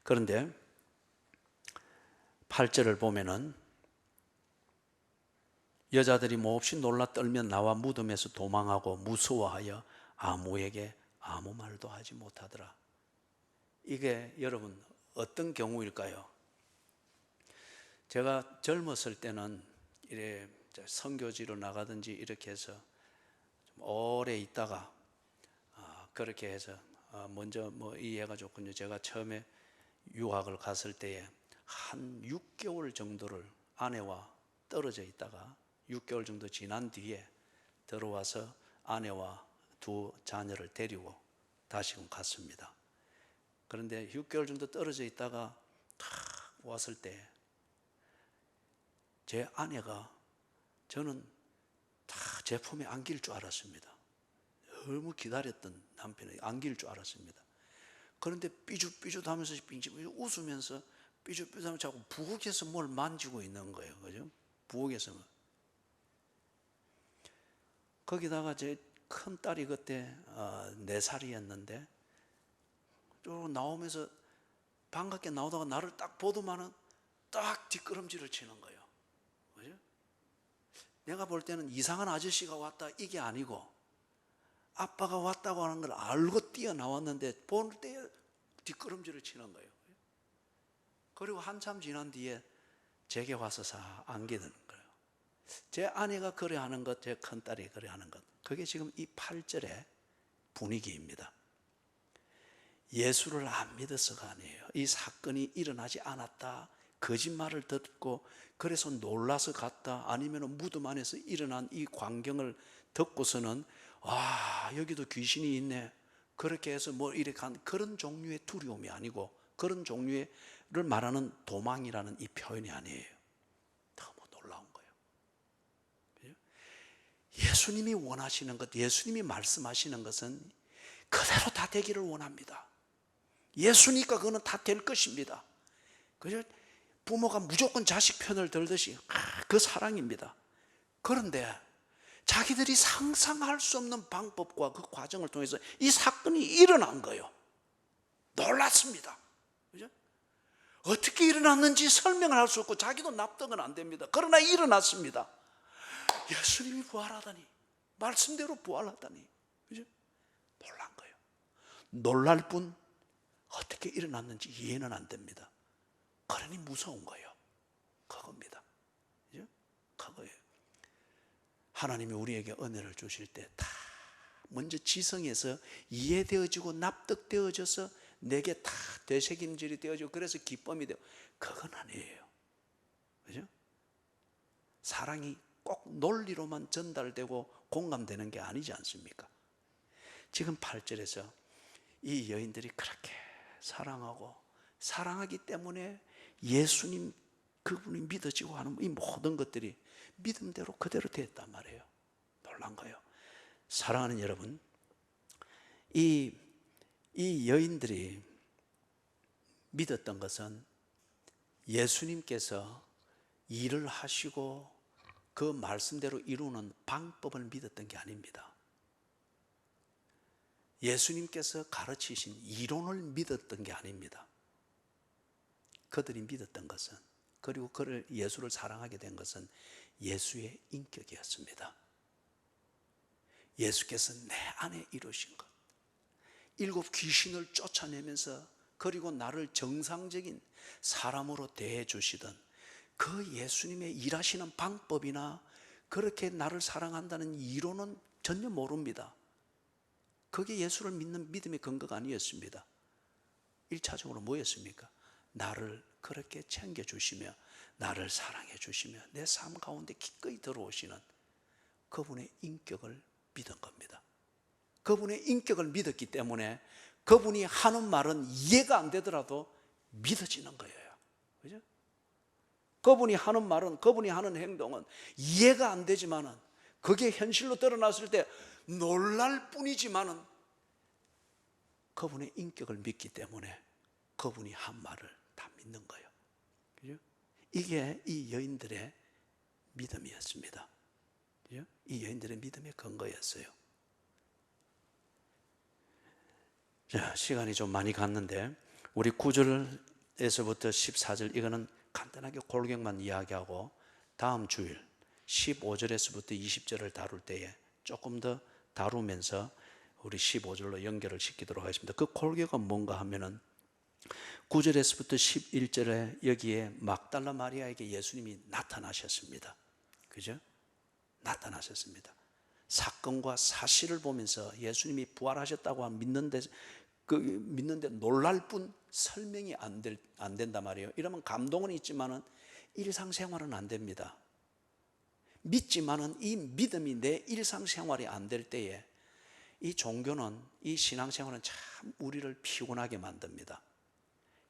그런데 8절을 보면은 여자들이 몹시 놀라 떨며 나와 무덤에서 도망하고 무서워하여 아무에게 아무 말도 하지 못하더라. 이게 여러분 어떤 경우일까요? 제가 젊었을 때는 이래 선교지로 나가든지 이렇게 해서 좀 오래 있다가 그렇게 해서 먼저 뭐 이해가 좋군요. 제가 처음에 유학을 갔을 때에 한 6개월 정도를 아내와 떨어져 있다가 6개월 정도 지난 뒤에 들어와서 아내와 두 자녀를 데리고 다시금 갔습니다. 그런데 6개월 정도 떨어져 있다가 탁 왔을 때 제 아내가 저는 다 제 품에 안길 줄 알았습니다. 너무 기다렸던 남편이 안길 줄 알았습니다. 그런데 삐죽삐죽하면서 웃으면서 삐죽삐죽하면서 자꾸 부엌에서 뭘 만지고 있는 거예요. 그죠? 부엌에서. 거기다가 제 큰 딸이 그때 4살이었는데 쭉 나오면서 반갑게 나오다가 나를 딱 보더만은 딱 뒷걸음질을 치는 거예요. 그죠? 내가 볼 때는 이상한 아저씨가 왔다 이게 아니고 아빠가 왔다고 하는 걸 알고 뛰어나왔는데 볼 때 뒷걸음질을 치는 거예요. 그리고 한참 지난 뒤에 제게 와서 안기는 거예요. 제 아내가 그래하는 것, 제 큰딸이 그래하는 것, 그게 지금 이 8절의 분위기입니다. 예수를 안 믿어서가 아니에요. 이 사건이 일어나지 않았다, 거짓말을 듣고 그래서 놀라서 갔다, 아니면 무덤 안에서 일어난 이 광경을 듣고서는 와, 여기도 귀신이 있네, 그렇게 해서 뭐 이렇게 한 그런 종류의 두려움이 아니고, 그런 종류를 말하는 도망이라는 이 표현이 아니에요. 너무 놀라운 거예요. 예수님이 원하시는 것, 예수님이 말씀하시는 것은 그대로 다 되기를 원합니다. 예수니까 그거는 다 될 것입니다. 그죠? 부모가 무조건 자식 편을 들듯이 그 사랑입니다. 그런데 자기들이 상상할 수 없는 방법과 그 과정을 통해서 이 사건이 일어난 거예요. 놀랐습니다. 그죠? 어떻게 일어났는지 설명을 할 수 없고 자기도 납득은 안 됩니다. 그러나 일어났습니다. 예수님이 부활하다니, 말씀대로 부활하다니, 그죠? 놀란 거예요. 놀랄 뿐 어떻게 일어났는지 이해는 안 됩니다. 그러니 무서운 거예요. 그겁니다. 그죠? 그거예요. 하나님이 우리에게 은혜를 주실 때 다 먼저 지성에서 이해되어지고 납득되어져서 내게 다 되새김질이 되어지고 그래서 기쁨이 되고, 그건 아니에요. 그죠? 사랑이 꼭 논리로만 전달되고 공감되는 게 아니지 않습니까? 지금 8절에서 이 여인들이 그렇게 사랑하고 사랑하기 때문에 예수님 그분이 믿어지고 하는 이 모든 것들이 믿음대로 그대로 됐단 말이에요. 놀란 거예요. 사랑하는 여러분, 이 여인들이 믿었던 것은 예수님께서 일을 하시고 그 말씀대로 이루는 방법을 믿었던 게 아닙니다. 예수님께서 가르치신 이론을 믿었던 게 아닙니다. 그들이 믿었던 것은, 그리고 그를 예수를 사랑하게 된 것은 예수의 인격이었습니다. 예수께서 내 안에 이루신 것, 7 귀신을 쫓아내면서 그리고 나를 정상적인 사람으로 대해 주시던 그 예수님의 일하시는 방법이나 그렇게 나를 사랑한다는 이론은 전혀 모릅니다. 그게 예수를 믿는 믿음의 근거가 아니었습니다. 1차적으로 뭐였습니까? 나를 그렇게 챙겨주시며 나를 사랑해 주시며 내 삶 가운데 기꺼이 들어오시는 그분의 인격을 믿은 겁니다. 그분의 인격을 믿었기 때문에 그분이 하는 말은 이해가 안 되더라도 믿어지는 거예요. 그죠? 그분이 하는 말은, 그분이 하는 행동은 이해가 안 되지만은 그게 현실로 드러났을 때 놀랄 뿐이지만은 그분의 인격을 믿기 때문에 그분이 한 말을 다 믿는 거예요. 그죠? 이게 이 여인들의 믿음이었습니다. 그죠? 이 여인들의 믿음의 근거였어요. 자, 시간이 좀 많이 갔는데 우리 9절에서부터 14절 이거는 간단하게 골격만 이야기하고 다음 주일 15절에서부터 20절을 다룰 때에 조금 더 다루면서 우리 15절로 연결을 시키도록 하겠습니다. 그 골격은 뭔가 하면은 9절에서부터 11절에 여기에 막달라 마리아에게 예수님이 나타나셨습니다. 그죠? 나타나셨습니다. 사건과 사실을 보면서 예수님이 부활하셨다고 믿는데 놀랄 뿐 설명이 안 된단 말이에요. 이러면 감동은 있지만은 일상생활은 안 됩니다. 믿지만은 이 믿음이 내 일상생활이 안 될 때에 이 종교는, 이 신앙생활은 참 우리를 피곤하게 만듭니다.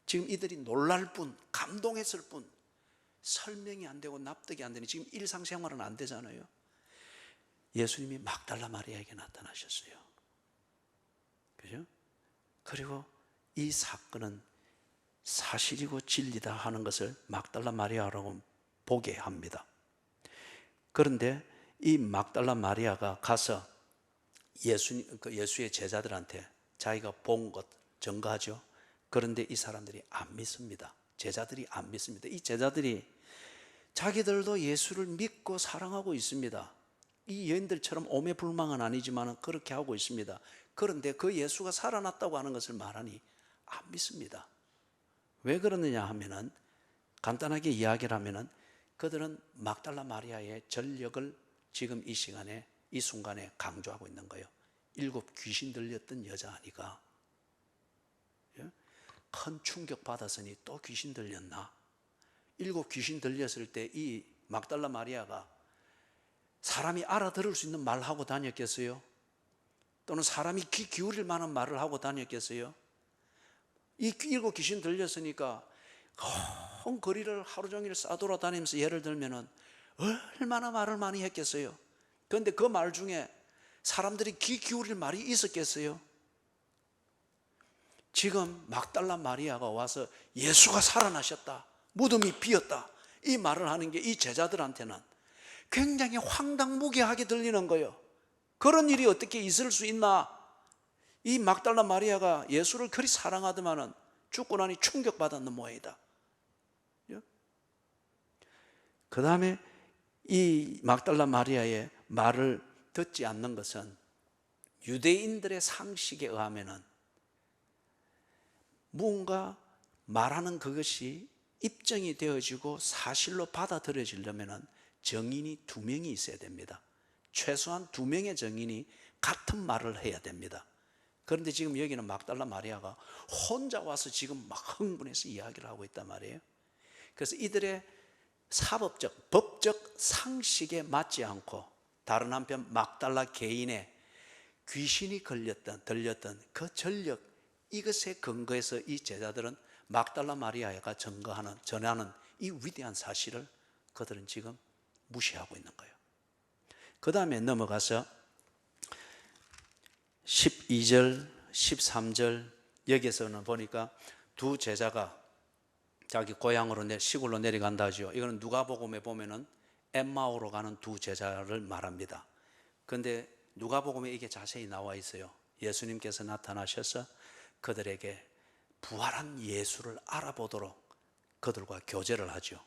지금 이들이 놀랄 뿐, 감동했을 뿐 설명이 안 되고 납득이 안 되니 지금 일상생활은 안 되잖아요. 예수님이 막달라 마리아에게 나타나셨어요. 그죠? 그리고 이 사건은 사실이고 진리다 하는 것을 막달라 마리아라고 보게 합니다. 그런데 이 막달라 마리아가 가서 예수의 제자들한테 자기가 본 것 전가하죠. 그런데 이 사람들이 안 믿습니다. 제자들이 안 믿습니다. 이 제자들이 자기들도 예수를 믿고 사랑하고 있습니다. 이 여인들처럼 오매불망은 아니지만 그렇게 하고 있습니다. 그런데 그 예수가 살아났다고 하는 것을 말하니 안 믿습니다. 왜 그러느냐 하면은, 간단하게 이야기를 하면은 그들은 막달라 마리아의 전력을 지금 이 시간에, 이 순간에 강조하고 있는 거예요. 7 귀신 들렸던 여자 아니가? 큰 충격 받았으니 또 귀신 들렸나? 7 귀신 들렸을 때 이 막달라 마리아가 사람이 알아들을 수 있는 말을 하고 다녔겠어요? 또는 사람이 귀 기울일 만한 말을 하고 다녔겠어요? 이 7 귀신 들렸으니까 온 거리를 하루 종일 싸돌아다니면서 예를 들면은 얼마나 말을 많이 했겠어요? 그런데 그 말 중에 사람들이 귀 기울일 말이 있었겠어요? 지금 막달라 마리아가 와서 예수가 살아나셨다, 무덤이 비었다, 이 말을 하는 게 이 제자들한테는 굉장히 황당무계하게 들리는 거예요. 그런 일이 어떻게 있을 수 있나? 이 막달라 마리아가 예수를 그리 사랑하더만은 죽고 나니 충격받았는 모양이다. 그 다음에 이 막달라 마리아의 말을 듣지 않는 것은 유대인들의 상식에 의하면은 무언가 말하는 그것이 입증이 되어지고 사실로 받아들여지려면 증인이 2명이 있어야 됩니다. 최소한 2명의 증인이 같은 말을 해야 됩니다. 그런데 지금 여기는 막달라 마리아가 혼자 와서 지금 막 흥분해서 이야기를 하고 있단 말이에요. 그래서 이들의 사법적, 법적 상식에 맞지 않고 다른 한편 막달라 개인의 귀신이 들렸던 그 전력, 이것에 근거해서 이 제자들은 막달라 마리아가 전하는 이 위대한 사실을 그들은 지금 무시하고 있는 거예요. 그 다음에 넘어가서 12절, 13절 여기서는 보니까 두 제자가 자기 고향으로 시골로 내려간다 하죠. 이거는 누가복음에 보면은 엠마오로 가는 두 제자를 말합니다. 그런데 누가복음에 이게 자세히 나와 있어요. 예수님께서 나타나셔서 그들에게 부활한 예수를 알아보도록 그들과 교제를 하죠.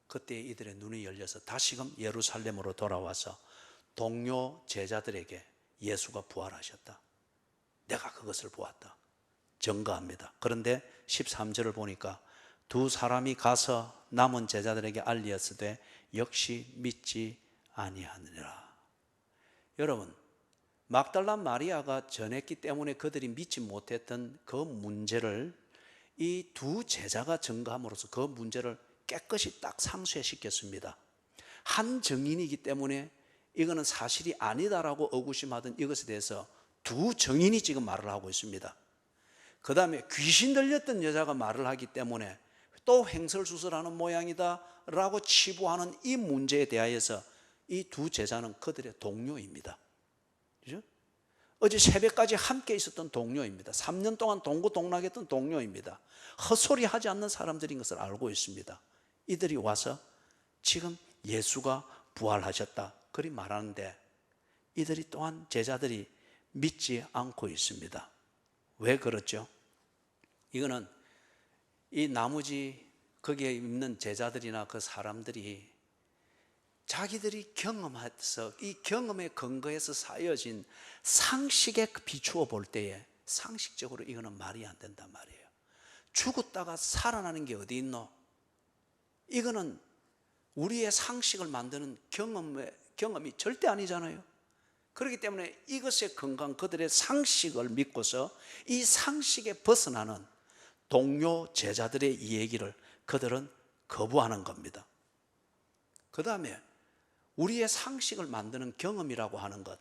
그때 이들의 눈이 열려서 다시금 예루살렘으로 돌아와서 동료 제자들에게 예수가 부활하셨다, 내가 그것을 보았다 증거합니다. 그런데 13절을 보니까 두 사람이 가서 남은 제자들에게 알리었으되 역시 믿지 아니하느니라. 여러분, 막달라 마리아가 전했기 때문에 그들이 믿지 못했던 그 문제를 이 두 제자가 증거함으로써 그 문제를 깨끗이 딱 상쇄시켰습니다. 한 증인이기 때문에 이거는 사실이 아니다라고 의구심하던 이것에 대해서 두 증인이 지금 말을 하고 있습니다. 그 다음에 귀신 들렸던 여자가 말을 하기 때문에 또 횡설수설하는 모양이다 라고 치부하는 이 문제에 대하여서 이 두 제자는 그들의 동료입니다. 그죠? 어제 새벽까지 함께 있었던 동료입니다. 3년 동안 동고동락했던 동료입니다. 헛소리 하지 않는 사람들인 것을 알고 있습니다. 이들이 와서 지금 예수가 부활하셨다 그리 말하는데 이들이 또한 제자들이 믿지 않고 있습니다. 왜 그렇죠? 이거는 이 나머지 거기에 있는 제자들이나 그 사람들이 자기들이 경험해서 이 경험에 근거해서 쌓여진 상식에 비추어 볼 때에 상식적으로 이거는 말이 안 된단 말이에요. 죽었다가 살아나는 게 어디 있노? 이거는 우리의 상식을 만드는 경험이 절대 아니잖아요. 그렇기 때문에 이것에 근거한 그들의 상식을 믿고서 이 상식에 벗어나는 동료 제자들의 이 얘기를 그들은 거부하는 겁니다. 그 다음에 우리의 상식을 만드는 경험이라고 하는 것,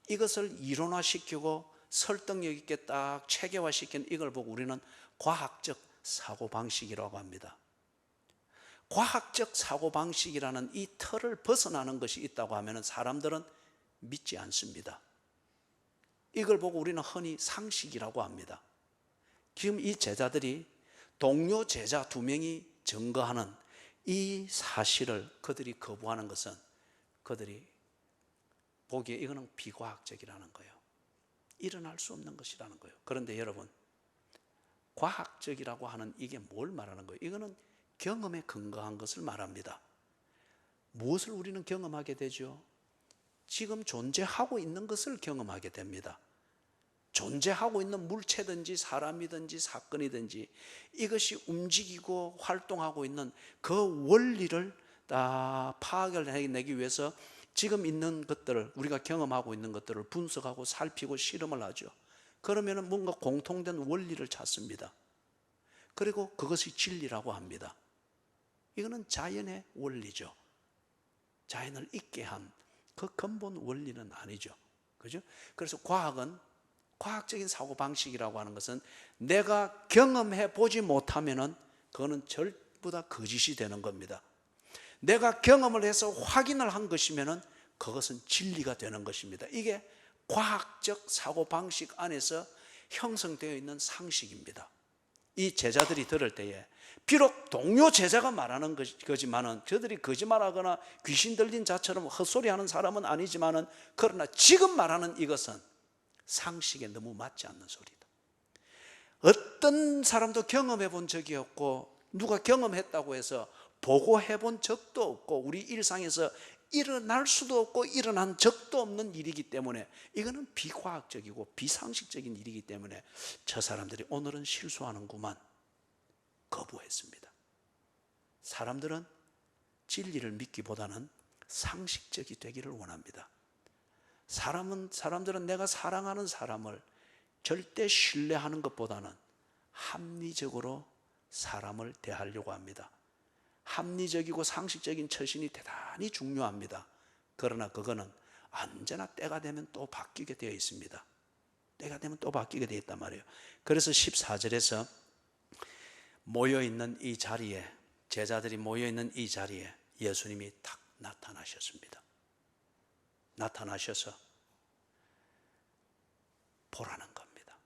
이것을 이론화시키고 설득력 있게 딱 체계화시킨 이걸 보고 우리는 과학적 사고방식이라고 합니다. 과학적 사고방식이라는 이 틀을 벗어나는 것이 있다고 하면 사람들은 믿지 않습니다. 이걸 보고 우리는 흔히 상식이라고 합니다. 지금 이 제자들이 동료 제자 두 명이 증거하는 이 사실을 그들이 거부하는 것은 그들이 보기에 이거는 비과학적이라는 거예요. 일어날 수 없는 것이라는 거예요. 그런데 여러분, 과학적이라고 하는 이게 뭘 말하는 거예요? 이거는 경험에 근거한 것을 말합니다. 무엇을 우리는 경험하게 되죠? 지금 존재하고 있는 것을 경험하게 됩니다. 존재하고 있는 물체든지 사람이든지 사건이든지 이것이 움직이고 활동하고 있는 그 원리를 다 파악을 해내기 위해서 지금 있는 것들을, 우리가 경험하고 있는 것들을 분석하고 살피고 실험을 하죠. 그러면 뭔가 공통된 원리를 찾습니다. 그리고 그것이 진리라고 합니다. 이거는 자연의 원리죠. 자연을 있게 한 그 근본 원리는 아니죠. 그죠? 그래서 과학적인 사고방식이라고 하는 것은 내가 경험해 보지 못하면은 그거는 전부 다 거짓이 되는 겁니다. 내가 경험을 해서 확인을 한 것이면은 그것은 진리가 되는 것입니다. 이게 과학적 사고방식 안에서 형성되어 있는 상식입니다. 이 제자들이 들을 때에 비록 동료 제자가 말하는 거지만은 저들이 거짓말하거나 귀신 들린 자처럼 헛소리하는 사람은 아니지만은 그러나 지금 말하는 이것은 상식에 너무 맞지 않는 소리다. 어떤 사람도 경험해 본 적이 없고 누가 경험했다고 해서 보고해 본 적도 없고 우리 일상에서 일어날 수도 없고 일어난 적도 없는 일이기 때문에 이거는 비과학적이고 비상식적인 일이기 때문에 저 사람들이 오늘은 실수하는구만 거부했습니다. 사람들은 진리를 믿기보다는 상식적이 되기를 원합니다. 사람들은 내가 사랑하는 사람을 절대 신뢰하는 것보다는 합리적으로 사람을 대하려고 합니다. 합리적이고 상식적인 처신이 대단히 중요합니다. 그러나 그거는 언제나 때가 되면 또 바뀌게 되어 있습니다. 때가 되면 또 바뀌게 되어 있단 말이에요. 그래서 14절에서 모여있는 이 자리에 제자들이 모여있는 이 자리에 예수님이 탁 나타나셨습니다. 나타나셔서 보라는 겁니다.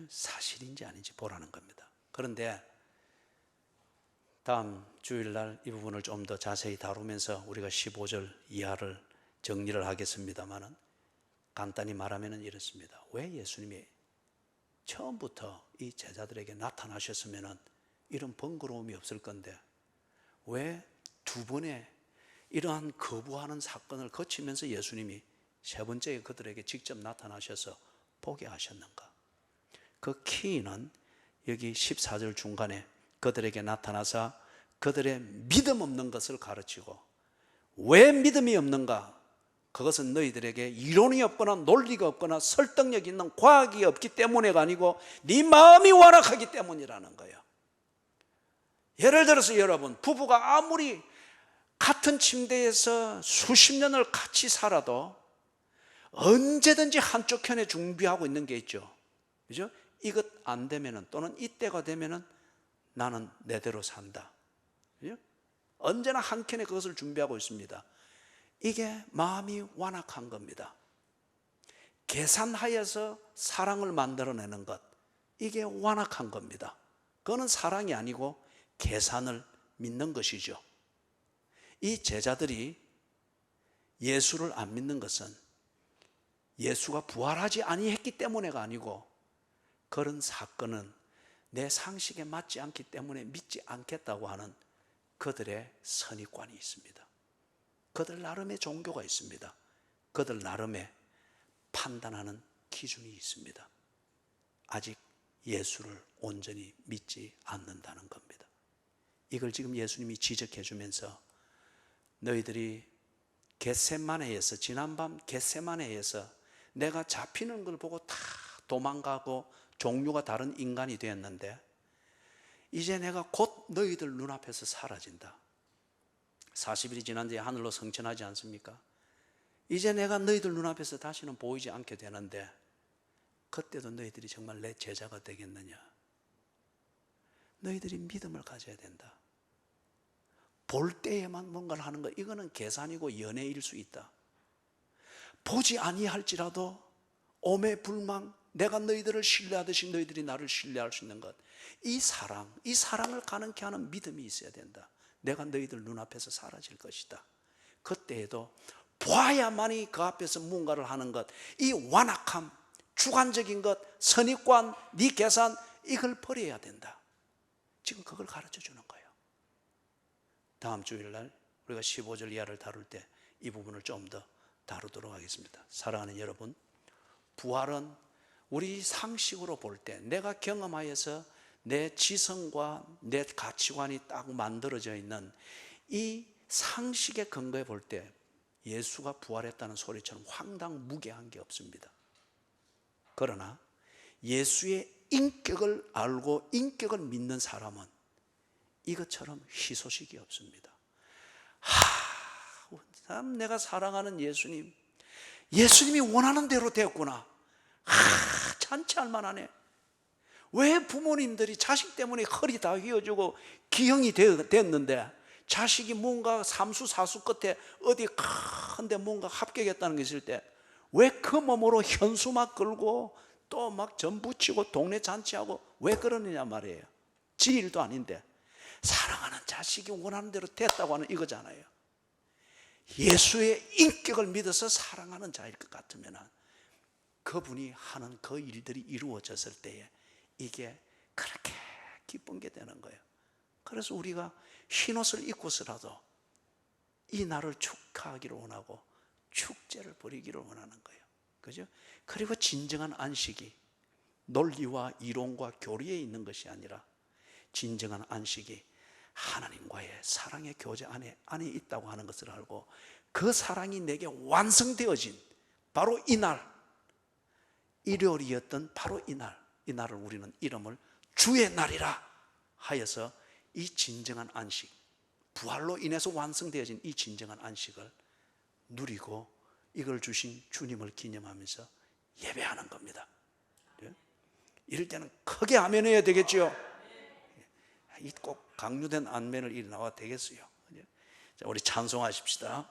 사실인지 아닌지 보라는 겁니다. 그런데 다음 주일날 이 부분을 좀 더 자세히 다루면서 우리가 15절 이하를 정리를 하겠습니다만은, 간단히 말하면 이렇습니다. 왜 예수님이 처음부터 이 제자들에게 나타나셨으면 이런 번거로움이 없을 건데 왜 두 번의 이러한 거부하는 사건을 거치면서 예수님이 세 번째에 그들에게 직접 나타나셔서 보게 하셨는가? 그 키는 여기 14절 중간에 그들에게 나타나서 그들의 믿음 없는 것을 가르치고, 왜 믿음이 없는가? 그것은 너희들에게 이론이 없거나 논리가 없거나 설득력 있는 과학이 없기 때문에가 아니고 네 마음이 완악하기 때문이라는 거예요. 예를 들어서 여러분, 부부가 아무리 같은 침대에서 수십 년을 같이 살아도 언제든지 한쪽 편에 준비하고 있는 게 있죠. 그죠? 이것 안 되면은, 또는 이때가 되면은 나는 내대로 산다. 그죠? 언제나 한 켠에 그것을 준비하고 있습니다. 이게 마음이 완악한 겁니다. 계산하여서 사랑을 만들어내는 것, 이게 완악한 겁니다. 그거는 사랑이 아니고 계산을 믿는 것이죠. 이 제자들이 예수를 안 믿는 것은 예수가 부활하지 아니했기 때문에가 아니고, 그런 사건은 내 상식에 맞지 않기 때문에 믿지 않겠다고 하는 그들의 선입관이 있습니다. 그들 나름의 종교가 있습니다. 그들 나름의 판단하는 기준이 있습니다. 아직 예수를 온전히 믿지 않는다는 겁니다. 이걸 지금 예수님이 지적해 주면서, 너희들이 겟세마네에서, 지난밤 겟세마네에서 내가 잡히는 걸 보고 다 도망가고 종류가 다른 인간이 되었는데, 이제 내가 곧 너희들 눈앞에서 사라진다. 40일이 지난 뒤에 하늘로 승천하지 않습니까? 이제 내가 너희들 눈앞에서 다시는 보이지 않게 되는데, 그때도 너희들이 정말 내 제자가 되겠느냐? 너희들이 믿음을 가져야 된다. 볼 때에만 뭔가를 하는 것, 이거는 계산이고 연애일 수 있다. 보지 아니할지라도 오매불망 내가 너희들을 신뢰하듯이 너희들이 나를 신뢰할 수 있는 것, 이 사랑을 가능케 하는 믿음이 있어야 된다. 내가 너희들 눈앞에서 사라질 것이다. 그때에도 봐야만이 그 앞에서 무언가를 하는 것, 이 완악함, 주관적인 것, 선입관, 네 계산, 이걸 버려야 된다. 지금 그걸 가르쳐 주는 거예요. 다음 주일날 우리가 15절 이하를 다룰 때 이 부분을 좀 더 다루도록 하겠습니다. 사랑하는 여러분, 부활은 우리 상식으로 볼 때, 내가 경험하여서 내 지성과 내 가치관이 딱 만들어져 있는 이 상식의 근거에 볼 때 예수가 부활했다는 소리처럼 황당무계한 게 없습니다. 그러나 예수의 인격을 알고 인격을 믿는 사람은 이것처럼 희소식이 없습니다. 참 내가 사랑하는 예수님이 원하는 대로 되었구나. 잔치할 만하네. 왜 부모님들이 자식 때문에 허리 다 휘어지고 기형이 됐는데, 자식이 뭔가 삼수사수 끝에 어디 큰데 뭔가 합격했다는 게 있을 때 왜 그 몸으로 현수 막 걸고 또 막 전 붙이고 동네 잔치하고 왜 그러느냐 말이에요. 지 일도 아닌데 사랑하는 자식이 원하는 대로 됐다고 하는 이거잖아요. 예수의 인격을 믿어서 사랑하는 자일 것 같으면 그분이 하는 그 일들이 이루어졌을 때에 이게 그렇게 기쁜 게 되는 거예요. 그래서 우리가 흰옷을 입고서라도 이 날을 축하하기를 원하고 축제를 벌이기를 원하는 거예요. 그죠? 그리고 진정한 안식이 논리와 이론과 교리에 있는 것이 아니라 진정한 안식이 하나님과의 사랑의 교제 안에 있다고 하는 것을 알고, 그 사랑이 내게 완성되어진 바로 이날, 일요일이었던 바로 이 날을 우리는 이름을 주의 날이라 하여서 이 진정한 안식, 부활로 인해서 완성되어진 이 진정한 안식을 누리고 이걸 주신 주님을 기념하면서 예배하는 겁니다. 이럴 때는 크게 아멘 해야 되겠죠. 이 꼭 강조된 아멘을 일어나와 되겠어요. 자, 우리 찬송하십시다.